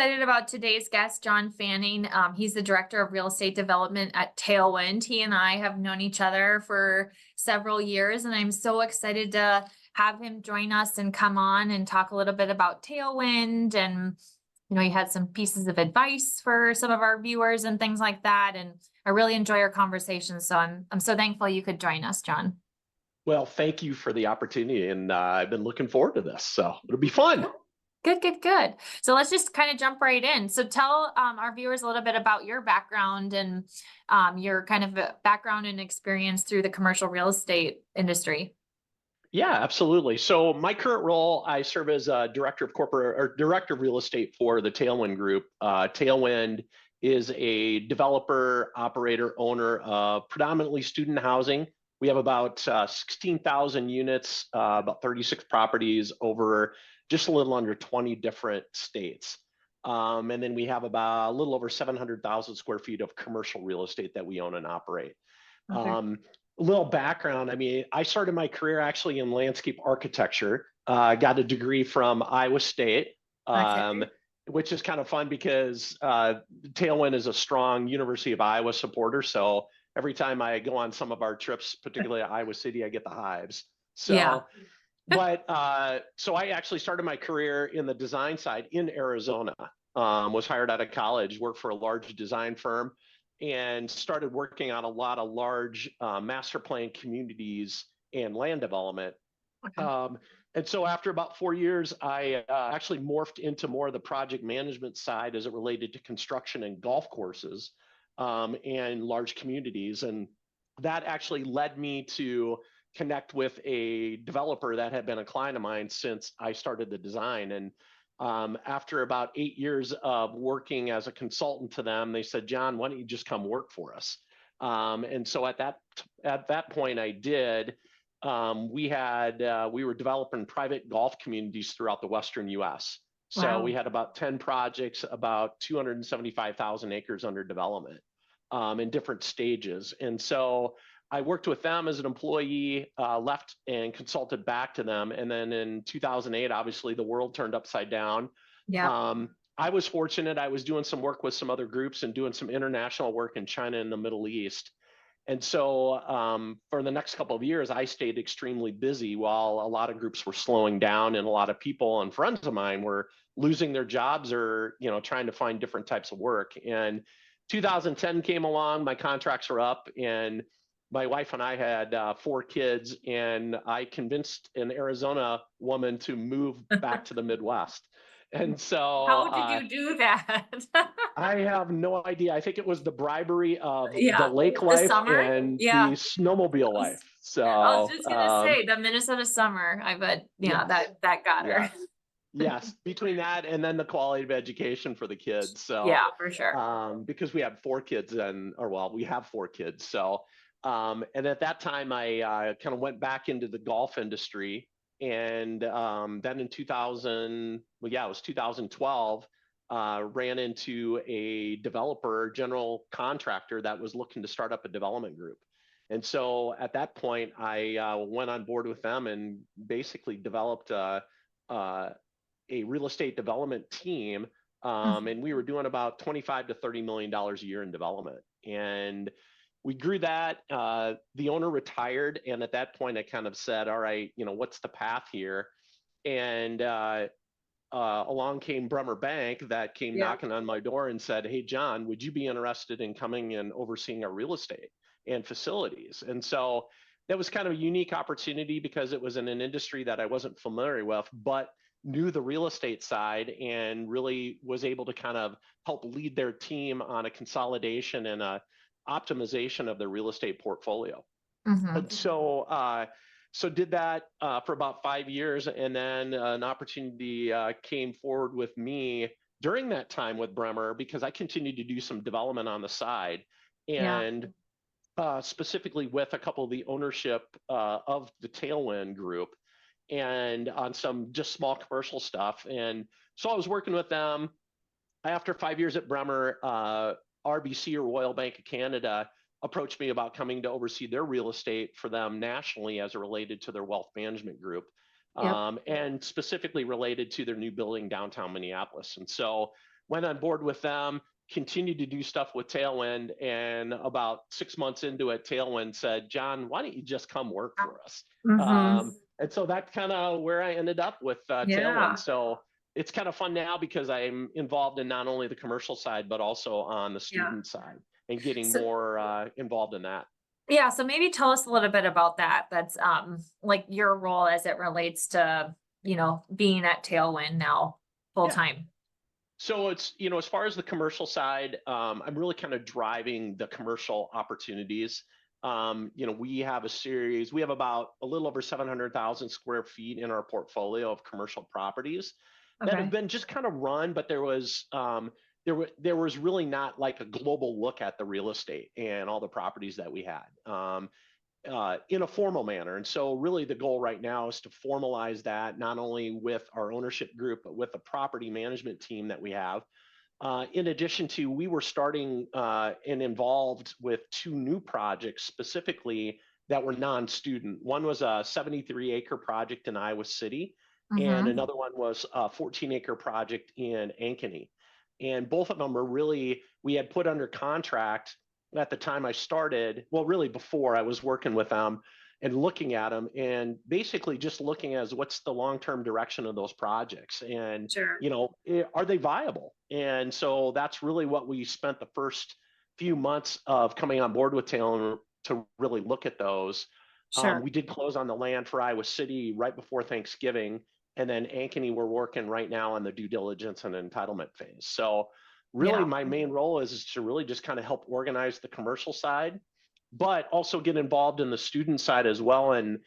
excited about today's guest, Jon Fahning. He's the Director of Real Estate Development at Tailwind. He and I have known each other for several years, and I'm so excited to have him join us and come on and talk a little bit about Tailwind. And, he had some pieces of advice for some of our viewers and things like that. And I really enjoy our conversation. So I'm so thankful you could join us, Jon. Well, thank you for the opportunity, and I've been looking forward to this, so it'll be fun. Good. So let's just kind of jump right in. So tell our viewers a little bit about your background and your kind of background and experience through the commercial real estate industry. Yeah, absolutely. So my current role, I serve as Director of Real Estate for the Tailwind Group. Tailwind is a developer, operator, owner of predominantly student housing. We have about 16,000 units, about 36 properties over just a little under 20 different states. And then we have about a little over 700,000 square feet of commercial real estate that we own and operate. Okay. A little background, I started my career actually in landscape architecture. Got a degree from Iowa State, which is kind of fun because Tailwind is a strong University of Iowa supporter. So every time I go on some of our trips, particularly at Iowa City, I get the hives. So, yeah. So I actually started my career in the design side in Arizona, was hired out of college, worked for a large design firm, and started working on a lot of large master plan communities and land development. Okay. And so after about 4 years, I actually morphed into more of the project management side as it related to construction and golf courses and large communities. And that actually led me to connect with a developer that had been a client of mine since I started the design. And after about 8 years of working as a consultant to them, they said, "Jon, why don't you just come work for us?" And so at that point, I did. We were developing private golf communities throughout the Western U.S. So wow. We had about 10 projects, about 275,000 acres under development in different stages. And so I worked with them as an employee, left and consulted back to them. And then in 2008, obviously the world turned upside down. Yeah. I was fortunate. I was doing some work with some other groups and doing some international work in China and the Middle East. And so for the next couple of years, I stayed extremely busy while a lot of groups were slowing down and a lot of people and friends of mine were losing their jobs or, trying to find different types of work. And 2010 came along, my contracts were up, and my wife and I had 4 kids, and I convinced an Arizona woman to move back to the Midwest. And so how did you do that? I have no idea. I think it was the bribery of the lake life and the snowmobile life. So I was just gonna say the Minnesota summer. I bet that got her. Yes, between that and then the quality of education for the kids. So yeah, for sure. Because we had 4 kids we have 4 kids. So and at that time I kind of went back into the golf industry. And then in 2012, ran into a developer, general contractor that was looking to start up a development group. And so at that point, I went on board with them and basically developed a real estate development team. And we were doing about $25 to $30 million a year in development. And we grew that. The owner retired. And at that point, I kind of said, all right, what's the path here? And along came Bremer Bank that came knocking on my door and said, "Hey, Jon, would you be interested in coming and overseeing our real estate and facilities?" And so that was kind of a unique opportunity because it was in an industry that I wasn't familiar with, but knew the real estate side and really was able to kind of help lead their team on a consolidation and a optimization of their real estate portfolio. Mm-hmm. And so did that for about 5 years, and then an opportunity came forward with me during that time with Bremer because I continued to do some development on the side, and specifically with a couple of the ownership of the Tailwind Group, and on some just small commercial stuff. And so I was working with them. After 5 years at Bremer, RBC, or Royal Bank of Canada, approached me about coming to oversee their real estate for them nationally as it related to their wealth management group, and specifically related to their new building downtown Minneapolis. And so went on board with them, continued to do stuff with Tailwind, and about 6 months into it, Tailwind said, Jon, why don't you just come work for us? Mm-hmm. And so that's kind of where I ended up with Yeah. Tailwind. So it's kind of fun now because I'm involved in not only the commercial side, but also on the Yeah. student side and getting So, more involved in that. yeah, so maybe tell us a little bit about that. That's like your role as it relates to, being at Tailwind now full Yeah. time. So it's, as far as the commercial side, I'm really kind of driving the commercial opportunities. We have we have about a little over 700,000 square feet in our portfolio of commercial properties that have Okay. been just kind of run, but there was really not like a global look at the real estate and all the properties that we had. In a formal manner. And so really the goal right now is to formalize that not only with our ownership group, but with the property management team that we have. In addition to, we were starting and involved with two new projects specifically that were non-student. One was a 73-acre project in Iowa City, and Mm-hmm. another one was a 14-acre project in Ankeny. And both of them were really, we had put under contract at the time I started, well, really before I was working with them and looking at them and basically just looking as what's the long-term direction of those projects and, Sure. are they viable? And so that's really what we spent the first few months of coming on board with Taylor to really look at those. Sure. We did close on the land for Iowa City right before Thanksgiving. And then Ankeny, we're working right now on the due diligence and entitlement phase. So really Yeah. my main role is to really just kind of help organize the commercial side, but also get involved in the student side as well and,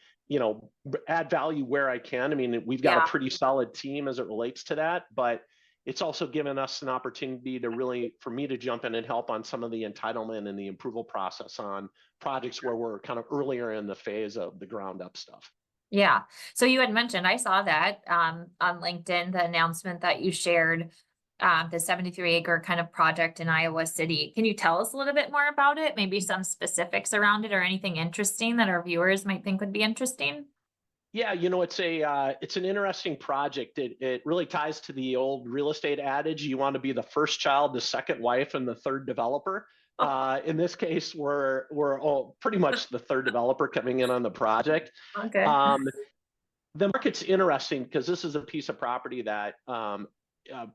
add value where I can. I mean, we've got a Yeah. pretty solid team as it relates to that, but it's also given us an opportunity to really, for me to jump in and help on some of the entitlement and the approval process on projects where we're kind of earlier in the phase of the ground up stuff. Yeah. So you had mentioned, I saw that on LinkedIn, the announcement that you shared, the 73-acre kind of project in Iowa City. Can you tell us a little bit more about it? Maybe some specifics around it or anything interesting that our viewers might think would be interesting? Yeah, it's an interesting project. It really ties to the old real estate adage: you want to be the first child, the second wife, and the third developer. In this case, we're all pretty much the third developer coming in on the project. Okay. Um, the market's interesting because this is a piece of property that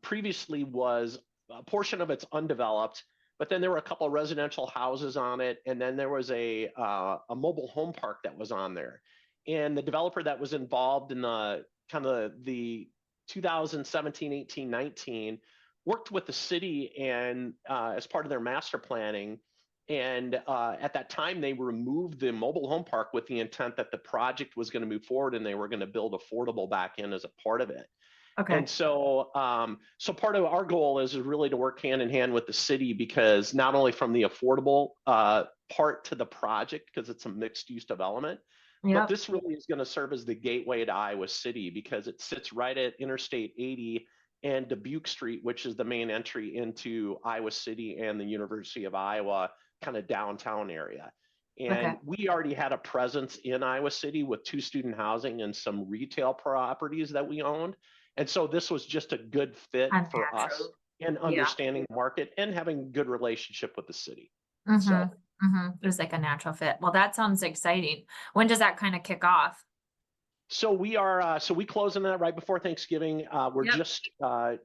previously was a portion of it's undeveloped, but then there were a couple of residential houses on it, and then there was a mobile home park that was on there. And the developer that was involved in the kind of the 2017, 18, 19 worked with the city and as part of their master planning. And at that time, they removed the mobile home park with the intent that the project was going to move forward and they were going to build affordable back in as a part of it. Okay. And so, so part of our goal is really to work hand in hand with the city, because not only from the affordable part to the project, because it's a mixed use development, but Yep. this really is going to serve as the gateway to Iowa City because it sits right at Interstate 80 and Dubuque Street, which is the main entry into Iowa City and the University of Iowa kind of downtown area. Okay. And we already had a presence in Iowa City with 2 student housing and some retail properties that we owned. And so this was just a good fit for us Unnatural. in Yeah. understanding the market and having good relationship with the city. Mm-hmm. So Mm-hmm. It was like a natural fit. Well, that sounds exciting. When does that kind of kick off? we close on that right before Thanksgiving. We're Yep. just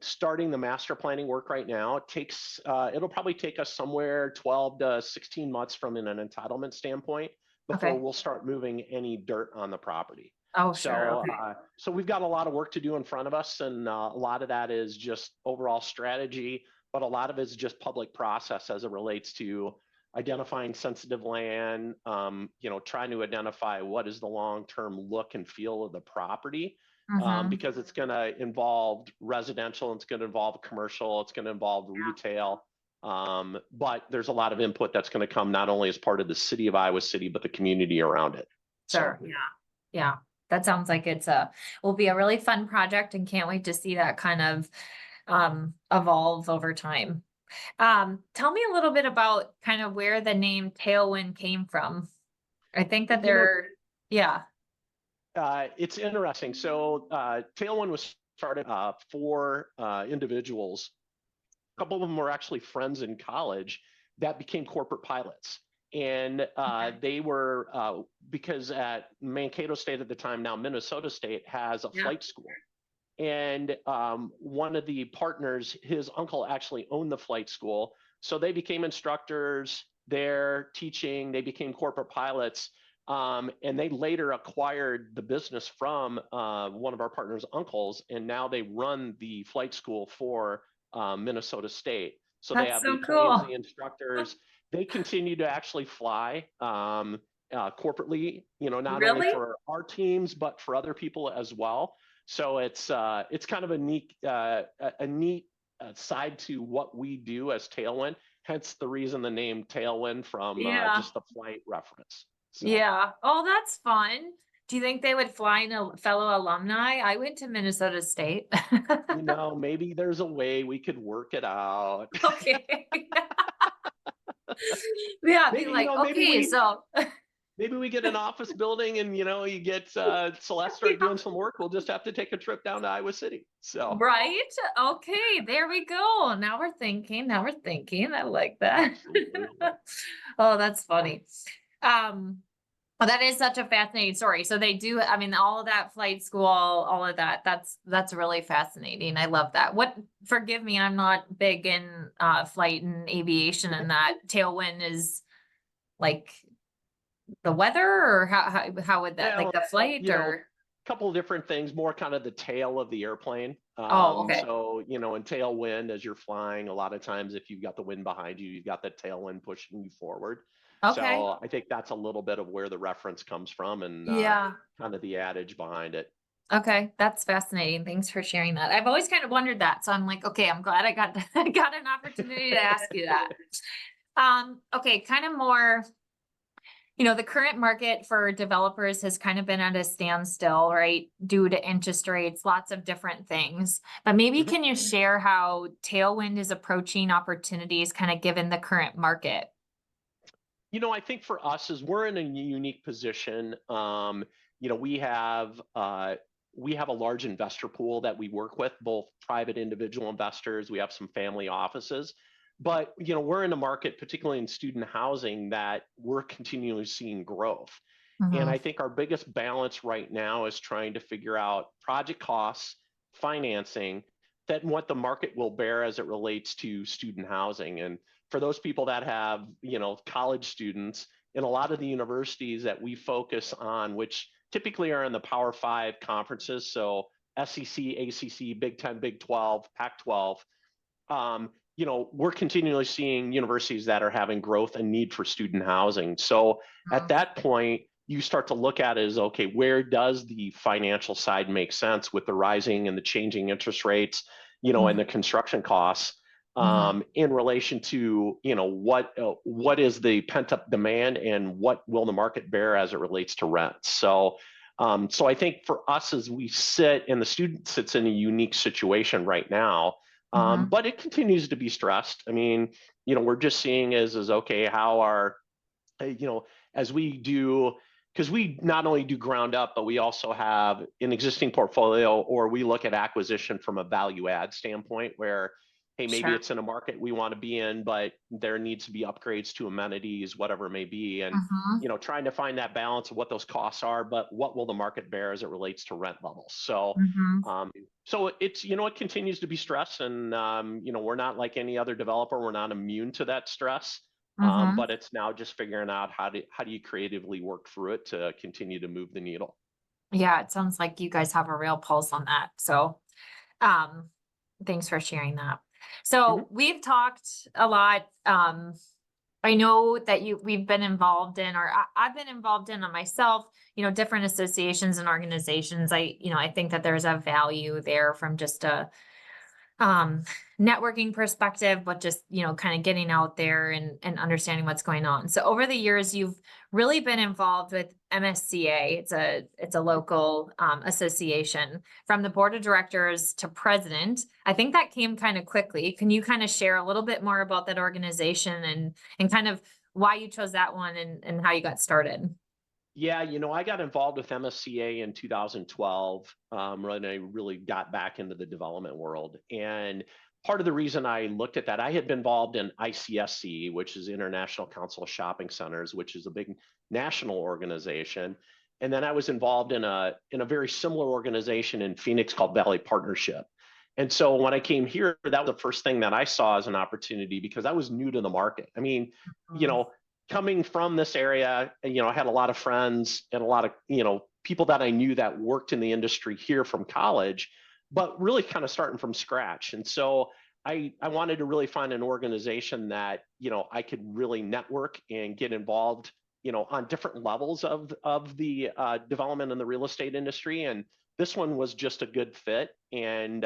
starting the master planning work right now. It'll probably take us somewhere 12 to 16 months from an entitlement standpoint before Okay. we'll start moving any dirt on the property. Oh, sure. So, Okay. so we've got a lot of work to do in front of us, and a lot of that is just overall strategy, but a lot of it is just public process as it relates to identifying sensitive land, trying to identify what is the long-term look and feel of the property, Mm-hmm. because it's going to involve residential, it's going to involve commercial, it's going to involve retail. But there's a lot of input that's going to come not only as part of the city of Iowa City, but the community around it. Sure. So. Yeah. Yeah. That sounds like will be a really fun project and can't wait to see that kind of evolve over time. Tell me a little bit about kind of where the name Tailwind came from. I think that yeah. It's interesting. So Tailwind was started for individuals couple of them were actually friends in college that became corporate pilots. And they were, because at Mankato State at the time, now Minnesota State, has a flight school. And one of the partners, his uncle actually owned the flight school. So they became instructors there teaching, they became corporate pilots. And they later acquired the business from one of our partners' uncles. And now they run the flight school for Minnesota State. So they That's have so the planes, cool. the instructors. They continue to actually fly corporately, not only Really? for our teams, but for other people as well. So it's kind of a neat side to what we do as Tailwind. Hence the reason the name Tailwind from Yeah. just the flight reference. So. Yeah. Oh, that's fun. Do you think they would fly in a fellow alumni? I went to Minnesota State. Maybe there's a way we could work it out. Okay. Yeah, be Maybe, like, maybe okay, so maybe we get an office building and, you get Celeste start doing some work. We'll just have to take a trip down to Iowa City. So. right? Okay, there we go. Now we're thinking. I like that. Absolutely. Oh, that's funny. Well, that is such a fascinating story. So they do, I mean, all of that flight school, all of that, that's really fascinating. I love that. Forgive me, I'm not big in flight and aviation, and that Tailwind is like the weather, or how would that, like the flight, or? Couple of different things, more kind of the tail of the airplane. Oh, okay. So, in tailwind, as you're flying, a lot of times if you've got the wind behind you, you've got the tailwind pushing you forward. Okay. So I think that's a little bit of where the reference comes from, and Yeah. kind of the adage behind it. Okay, that's fascinating. Thanks for sharing that. I've always kind of wondered that. So I'm like, okay, I'm glad I got I got an opportunity to ask you that. Okay, kind of more, the current market for developers has kind of been at a standstill, right? Due to interest rates, lots of different things. But maybe can you share how Tailwind is approaching opportunities kind of given the current market? I think for us is we're in a unique position. We have a large investor pool that we work with, both private individual investors. We have some family offices, but we're in a market, particularly in student housing, that we're continually seeing growth. And I think our biggest balance right now is trying to figure out project costs, financing, that what the market will bear as it relates to student housing. And for those people that have, college students, in a lot of the universities that we focus on, which typically are in the Power 5 conferences, so SEC, ACC, Big 10, Big 12, Pac-12, we're continually seeing universities that are having growth and need for student housing. So at that point, you start to look at it as, okay, where does the financial side make sense with the rising and the changing interest rates, and the construction costs? In relation to what is the pent up demand and what will the market bear as it relates to rent. So I think for us, as we sit, and the student sits in a unique situation right now, but it continues to be stressed. I mean, we're just seeing is okay, how are as we do, because we not only do ground up, but we also have an existing portfolio, or we look at acquisition from a value add standpoint where, hey, maybe it's in a market we want to be in, but there needs to be upgrades to amenities, whatever it may be. And, trying to find that balance of what those costs are, but what will the market bear as it relates to rent levels. So, so it's, it continues to be stress, and, we're not like any other developer. We're not immune to that stress. But it's now just figuring out how do you creatively work through it to continue to move the needle. Yeah, it sounds like you guys have a real pulse on that. So, thanks for sharing that. So we've talked a lot. I know that we've been involved in, or I've been involved in on myself, different associations and organizations. I think that there's a value there from just a networking perspective, but just, kind of getting out there and understanding what's going on. So over the years, you've really been involved with MSCA. It's a local association, from the board of directors to president. I think that came kind of quickly. Can you kind of share a little bit more about that organization and kind of why you chose that one and how you got started? Yeah, I got involved with MSCA in 2012, when I really got back into the development world. And part of the reason I looked at that, I had been involved in ICSC, which is International Council of Shopping Centers, which is a big national organization. And then I was involved in a very similar organization in Phoenix called Valley Partnership. And so when I came here, that was the first thing that I saw as an opportunity because I was new to the market. I mean, coming from this area, I had a lot of friends and a lot of, people that I knew that worked in the industry here from college, but really kind of starting from scratch. And so I wanted to really find an organization that, I could really network and get involved, on different levels of the development in the real estate industry. And this one was just a good fit. And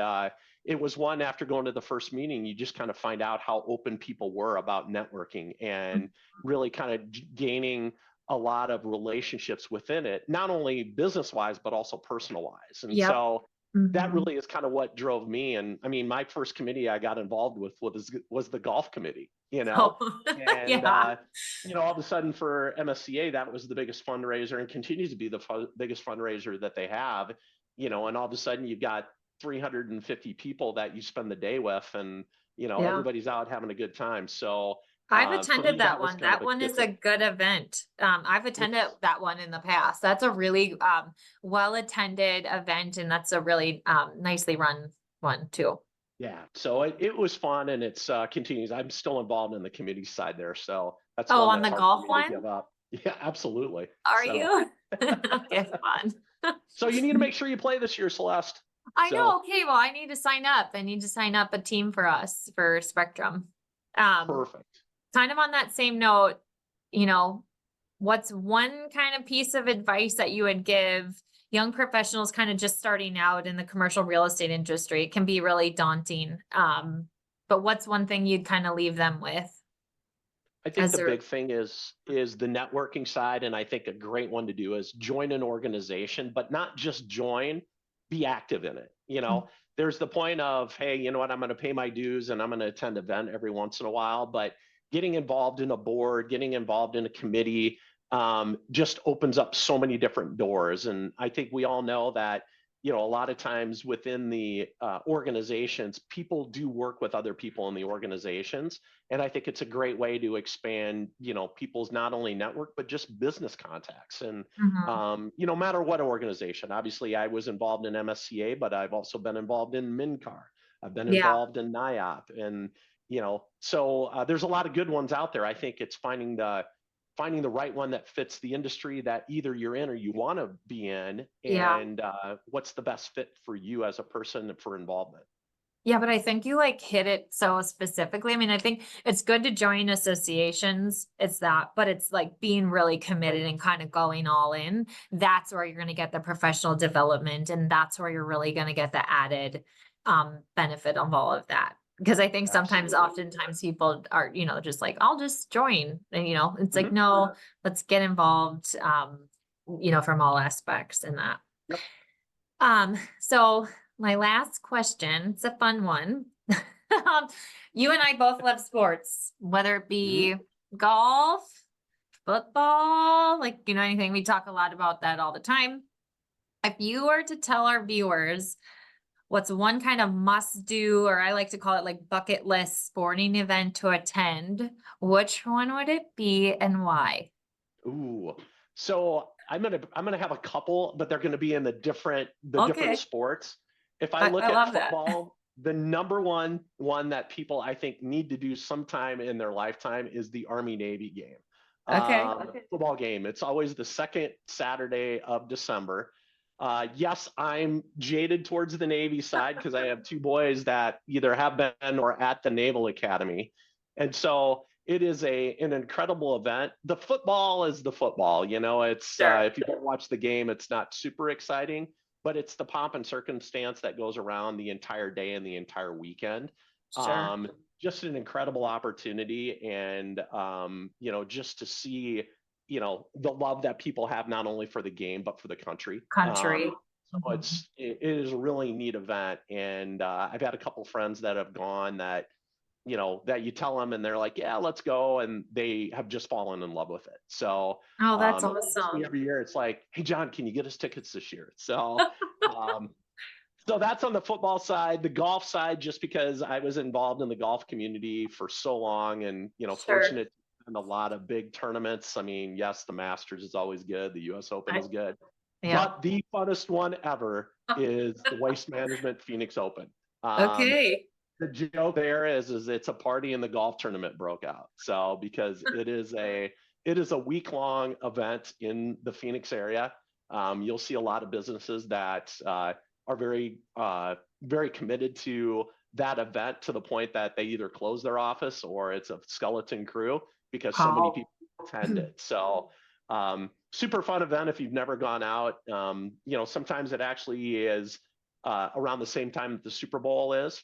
it was one, after going to the first meeting, you just kind of find out how open people were about networking and really kind of gaining a lot of relationships within it, not only business wise, but also personal wise. And so that really is kind of what drove me. And I mean, my first committee I got involved with was the golf committee, and all of a sudden for MSCA, that was the biggest fundraiser and continues to be the biggest fundraiser that they have, and all of a sudden you've got 350 people that you spend the day with, and everybody's out having a good time. So I've attended that one. That one is a good event. I've attended that one in the past. That's a really well-attended event, and that's a really nicely run one too. Yeah, so it was fun, and it's continues. I'm still involved in the committee side there, so that's on the golf one. Give up. Yeah, absolutely. Are you? Okay, fun. So you need to make sure you play this year, Celeste. I know. Okay, well, I need to sign up. I need to sign up a team for us for Spectrum. Perfect. Kind of on that same note, what's one kind of piece of advice that you would give young professionals kind of just starting out in the commercial real estate industry? It can be really daunting. But what's one thing you'd kind of leave them with? I think the big thing is the networking side. And I think a great one to do is join an organization, but not just join, be active in it. There's the point of, hey, you know what, I'm going to pay my dues and I'm going to attend an event every once in a while, but getting involved in a board, getting involved in a committee, just opens up so many different doors. And I think we all know that, a lot of times within the organizations, people do work with other people in the organizations. And I think it's a great way to expand, people's not only network, but just business contacts. And, no matter what organization, obviously I was involved in MSCA, but I've also been involved in MNCAR. I've been involved in NIOP, and so there's a lot of good ones out there. I think it's finding the right one that fits the industry that either you're in or you want to be in, and what's the best fit for you as a person for involvement. Yeah, but I think you hit it so specifically. I mean, I think it's good to join associations. It's that, but it's being really committed and kind of going all in. That's where you're going to get the professional development, and that's where you're really going to get the added benefit of all of that. Because I think oftentimes people are, just I'll just join. And, it's no, let's get involved, from all aspects in that. Yep. So my last question, it's a fun one. You and I both love sports, whether it be golf, football, anything. We talk a lot about that all the time. If you were to tell our viewers what's one kind of must do, or I like to call it bucket list sporting event to attend, which one would it be and why? Ooh, so I'm gonna have a couple, but they're gonna be in the different sports. If I look at football, the number one that people I think need to do sometime in their lifetime is the Army-Navy game. Football game. It's always the second Saturday of December. Yes, I'm jaded towards the Navy side because I have two boys that either have been or at the Naval Academy. And so it is an incredible event. The football is the football, it's if you don't watch the game, it's not super exciting, but it's the pomp and circumstance that goes around the entire day and the entire weekend. Just an incredible opportunity. And, just to see the love that people have not only for the game but for the country. So it is a really neat event, and I've had a couple friends that have gone that that you tell them and they're like, yeah, let's go, and they have just fallen in love with it. So that's awesome. Every year it's like, hey John, can you get us tickets this year? So So that's on the football side. The golf side, just because I was involved in the golf community for so long, and Sure. fortunate in a lot of big tournaments. I mean, yes, the Masters is always good. The U.S. Open is good, Yeah. but the funnest one ever is the Waste Management Phoenix Open. Okay. The joke there is it's a party and the golf tournament broke out. So because it is a week-long event in the Phoenix area. You'll see a lot of businesses that are very committed to that event, to the point that they either close their office or it's a skeleton crew because so many Oh. people attend it. So super fun event if you've never gone out. Sometimes it actually is around the same time that the Super Bowl is.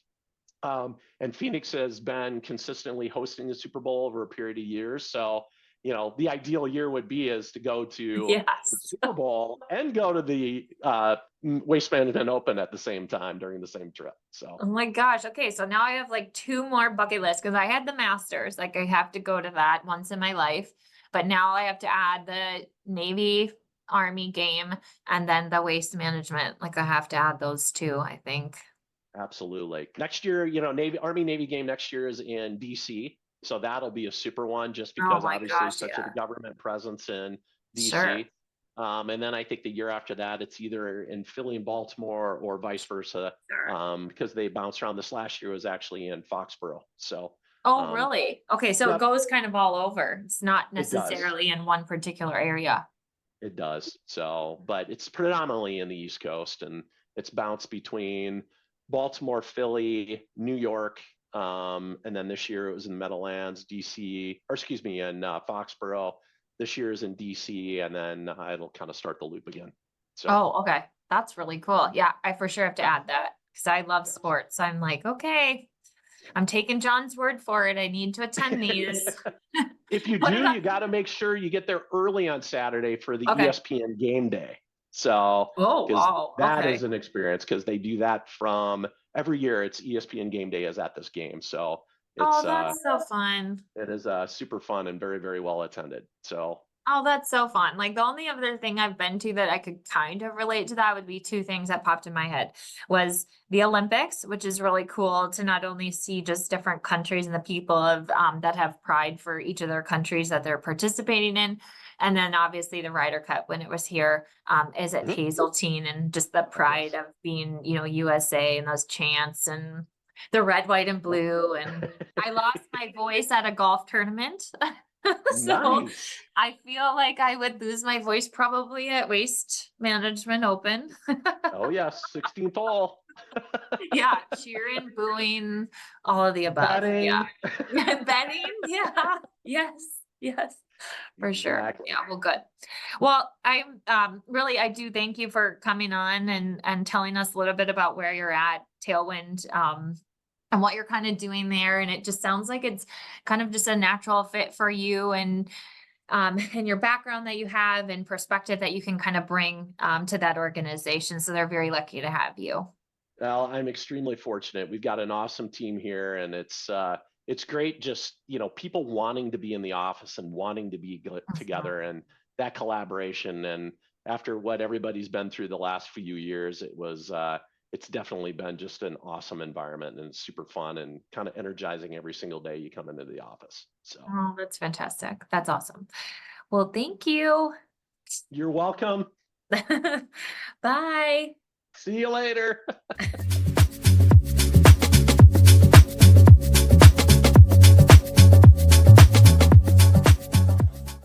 And Phoenix has been consistently hosting the Super Bowl over a period of years. So, the ideal year would be is to go to the Yes. Super Bowl and go to the Waste Management Open at the same time during the same trip. So, Oh my gosh. Okay. So now I have like 2 more bucket lists because I had the Masters. Like I have to go to that once in my life. But now I have to add the Navy Army game and then the waste management. Like I have to add those 2, I think. absolutely. Next year, Army Navy game next year is in DC. So that'll be a super one, just Oh because my obviously gosh. such Yeah. a government presence in Sure. DC. And then I think the year after that, it's either in Philly and Baltimore or vice versa, Sure. because they bounced around. This last year was actually in Foxborough. So Oh, um, really? Okay. So it yep, goes kind of all over. It's not it does. necessarily in one particular area. It does. So, but it's predominantly in the East Coast, and it's bounced between Baltimore, Philly, New York, and then this year it was in the Meadowlands, DC, or excuse me, in Foxborough. This year is in DC, and then it'll kind of start the loop again. So, Oh, okay. That's really cool. Yeah, I for sure have to yeah, add that because I love yes. sports. I'm like, okay, I'm taking John's word for it. I need to attend these. If you What do, about? you got to make sure you get there early on Saturday for the Okay. ESPN game day. So, Oh, because wow. that is Okay. an experience, because they do that from every year. It's ESPN game day is at this game. So Oh, it's that's so fun. it is super fun and very, very well attended. So Oh, that's so fun. Like the only other thing I've been to that I could kind of relate to that would be 2 things that popped in my head was the Olympics, which is really cool to not only see just different countries and the people of that have pride for each of their countries that they're participating in. And then obviously the Ryder Cup when it was here is at mhm. Hazeltine and just the Oh pride yes. of being, USA and those chants and the red, white, and blue. And I lost my voice at a golf tournament. So Nice. I feel like I would lose my voice probably at Waste Management Open. Oh yes, 16th hole. Yeah, cheering, booing, all of the above. Yeah. Betting. Betting. Yeah. Yes. Yes. For sure. Exactly. Yeah, well, good. Well, I'm really I do thank you for coming on and telling us a little bit about where you're at, Tailwind, and what you're kind of doing there. And it just sounds like it's kind of just a natural fit for you and your background that you have and perspective that you can kind of bring to that organization. So they're very lucky to have you. Well, I'm extremely fortunate. We've got an awesome team here, and it's great. Just people wanting to be in the office and wanting to be Mhm. together, and that collaboration. And after what everybody's been through the last few years, it's definitely been just an awesome environment, and it's super fun and kind of energizing every single day you come into the office. So Oh, that's fantastic. That's awesome. Well, thank you. you're welcome. Bye. See you later.